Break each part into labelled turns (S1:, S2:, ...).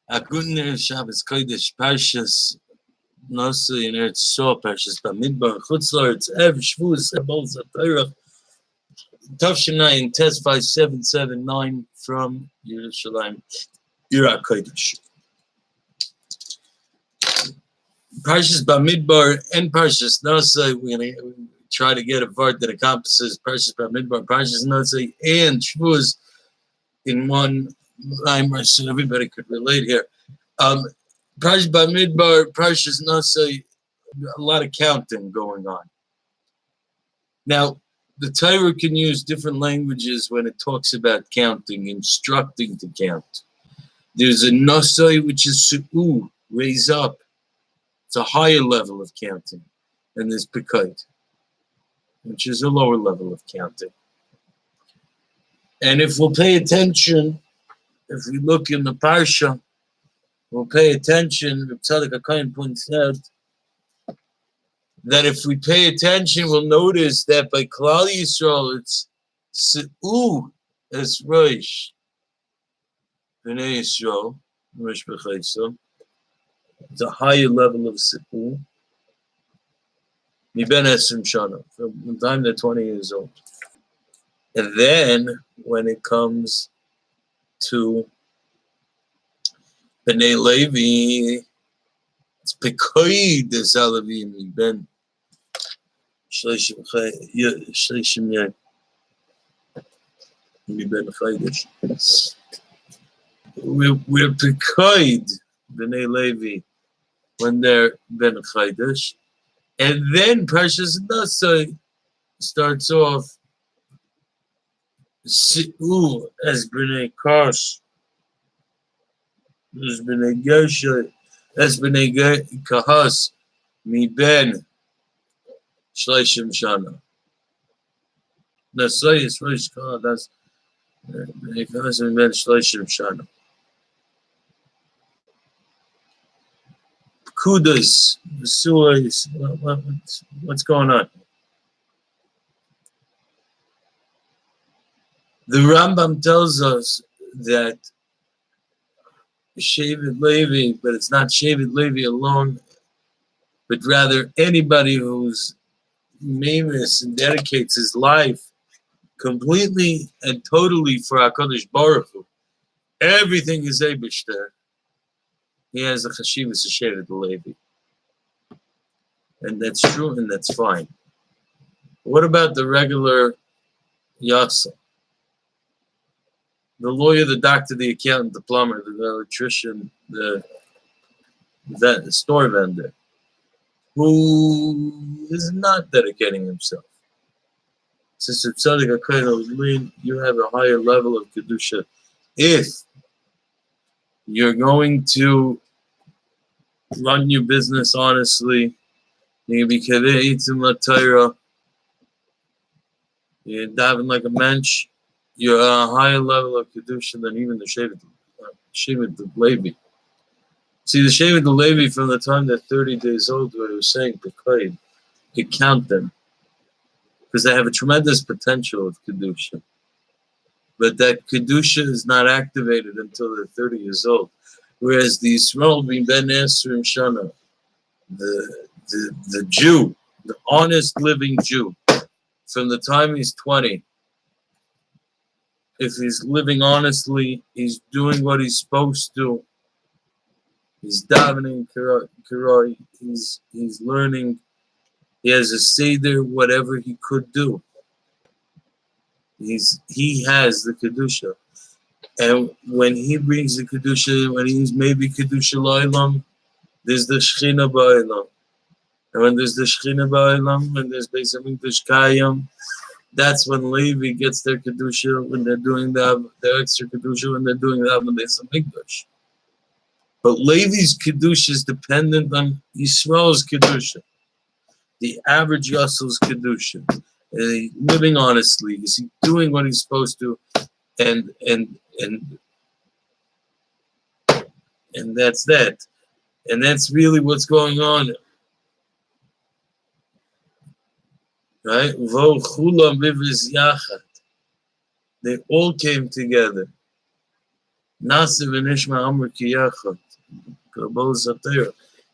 S1: Agunner Shabbos Kodesh Parshas Naso in Eretz Yisrael Parshas Bamidbar Chutz La'aretz Ev Shavuos Ebol Zatorah Tavshinai Tes 5779 from Yerushalayim Yira Kodesh. Parshas Bamidbar and Parshas Naso. We're going to try to get a part that encompasses Parshas Bamidbar, Parshas Naso, and Shavuos in one line, so everybody could relate here. Parshas Bamidbar, Parshas Naso, a lot of counting going on. Now, the Torah can use different languages when it talks about counting, instructing to count. There's a Naso, which is su'u, raise up. It's a higher level of counting. And there's Pekayt, which is a lower level of counting. And if we'll pay attention, if we look in the Parsha, we'll pay attention. Reb Tzadok HaKohen points out that if we pay attention, we'll notice that by Klal Yisrael, it's Se'u es Rosh B'nai Yisrael, Rosh B'chayso. It's a higher level of Se'u. Miben Esrim Shana, from the time they're 20 years old. And then, when it comes to B'nai Levi, it's Pekayt es Alevi Miben Shleishim Yad Miben Chaydesh. We're Pekayt B'nai Levi when they're Ben Chaydesh. And then Parshas Naso starts off Se'u as B'nai Kosh, as B'nai Gershon, as B'nai Kahas, Miben Shleishim Shana. Naso is Rosh Kahas, that's B'nai Kahas, Miben Shleishim Shana. Kudos, what's going on? The Rambam tells us that Shevet Levi, but it's not Shevet Levi alone, but rather anybody who's famous and dedicates his life completely and totally for HaKadosh Baruch Hu. Everything is Eibishter. He has a chashivas of Shevet Levi. And that's true and that's fine. What about the regular Yasa? The lawyer, the doctor, the accountant, the plumber, the electrician, the store vendor, who is not dedicating himself. Since it's Tzadok HaKohen, you have a higher level of Kedusha. If you're going to run your business honestly, you be Kaveh Itzim LaTorah, you're diving like a mensch, you're at a higher level of Kedusha than even the Shevet Levi. See, the Shevet Levi, from the time they're 30 days old, what I was saying, you could count them, because they have a tremendous potential of Kedusha. But that Kedusha is not activated until they're 30 years old. Whereas the Yisrael Ben Esrim Shana, the Jew, the honest living Jew, from the time he's 20, if he's living honestly, he's doing what he's supposed to, he's davening, he's learning, he has a seder, whatever he could do. He has the Kedusha. And when he brings the Kedusha, when he's maybe Kedusha L'Olam, there's the Shechina Ba'olam. And when there's the Shechina Ba'olam, when there's Beis HaMikdash Kayam, that's when Levi gets their Kedusha, when they're doing their extra Kedusha, when they're doing that when there's a Mikdash. But Levi's Kedusha is dependent on Yisrael's Kedusha. The average Yassel's Kedusha. Living honestly, is he doing what he's supposed to? And that's that. And that's really what's going on. Right? They all came together. Naso v'nishma amr ki yachad. Kabbalah Satira.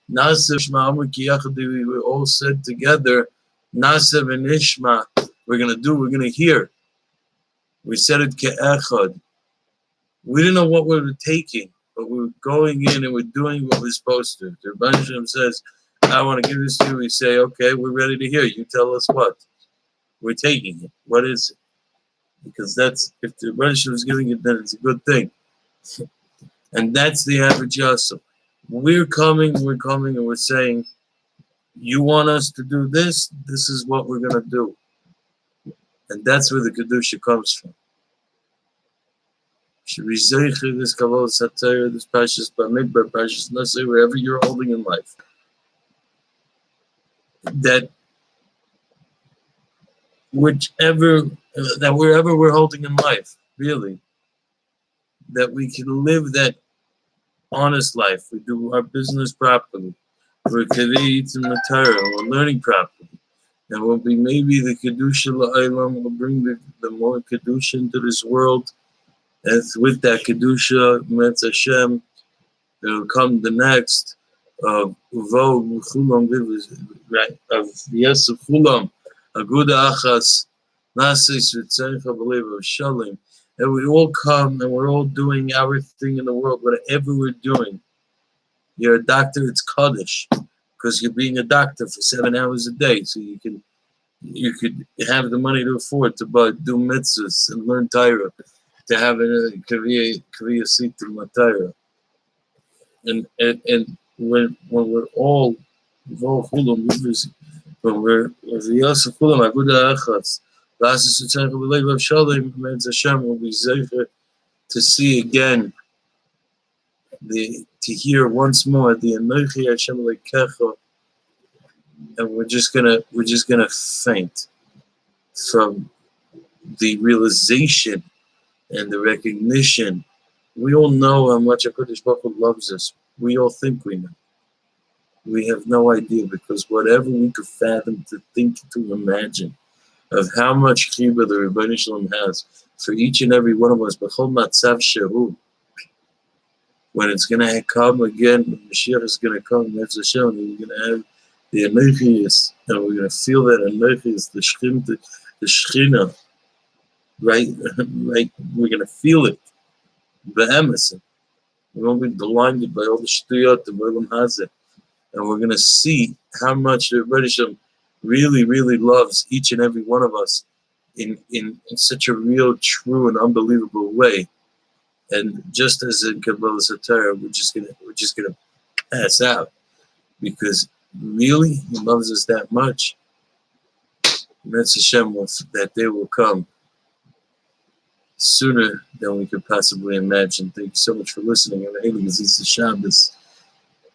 S1: Naso v'nishma amr ki yachad. We were all said together. Naso v'nishma. We're going to do, we're going to hear. We said it ke'echad. We didn't know what we were taking, but we were going in and we're doing what we're supposed to. The Rebbe Shem says, I want to give this to you. We say, okay, we're ready to hear. You tell us what. We're taking it. What is it? Because that's, if the Rebbe Shem is giving it, then it's a good thing. And that's the average Yasser. We're coming, and we're saying, you want us to do this? This is what we're going to do. And that's where the Kedusha comes from. This Kabbalah Satire, this Parshas Bamidbar, Parshas Naso, wherever you're holding in life. That wherever we're holding in life, really, that we can live that honest life. We do our business properly. We're Kavit and Matara, we're learning properly. And we'll be maybe the Kedusha La'aylam will bring the more Kedusha into this world. And with that Kedusha, Metz Hashem, it'll come the next of Uvo Chulam, of Yesef Chulam, Aguda Achas, Nasis Ritzecha B'Lev of Shalim. And we all come and we're all doing our thing in the world, whatever we're doing. You're a doctor, it's Kaddish, because you're being a doctor for 7 hours a day, so you could have the money to afford to do mitzvahs and learn Torah, to have a career seat in my Torah. And when we're all chulam, when we're Yosef chulam, Aguda Achas, Lasis Tzancha B'Leiv of Shalim, Metz Hashem will be zeicher to see again, to hear once more the Anochi Hashem Lekecha, and we're just gonna faint from the realization and the recognition. We all know how much HaKadosh Baruch Hu loves us. We all think we know. We have no idea, because whatever we could fathom, to think, to imagine, of how much chibur the Rebbeinu Shalom has for each and every one of us, b'chol matzav shehu, when it's going to come again, when Mashiach is going to come, Metz Hashem, and we're going to have the Anochius, and we're going to feel that Anochius, the Shechina, right? Right? We're going to feel it. Be'emes. We won't be blinded by all the shtuyot, the B'olam Hazeh. And we're going to see how much the Rebbeinu Shalom really, really loves each and every one of us in such a real, true, and unbelievable way. And just as in Kabbalah Satara, we're just gonna pass out, because really He loves us that much. Metz Hashem, that day will come sooner than we could possibly imagine. Thank you so much for listening. And Eilul Shabbos,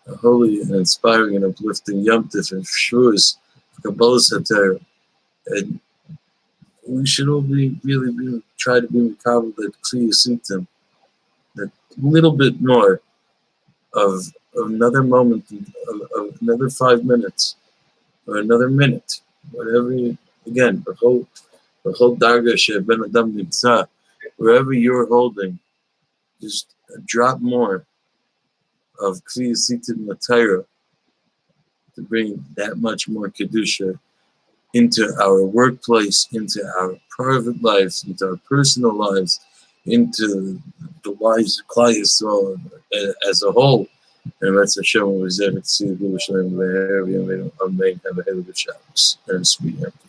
S1: a holy and inspiring and uplifting Yom Tov and Shavuos, Kabbalah Satara, and we should all really try to be makabel that Kli Yasitim, that little bit more of another moment, of another 5 minutes, or another minute, whatever. Again, the whole darga sheben adam nimtza, wherever you're holding, just a drop more of Kli Yasitim Matayra to bring that much more kedusha into our workplace, into our private lives, into our personal lives, into the lives of Klal Yisrael as a whole. And Metz Hashem was there to see the Yerushalayim there. Amen. Have a hell of a Shabbos and a sweet end.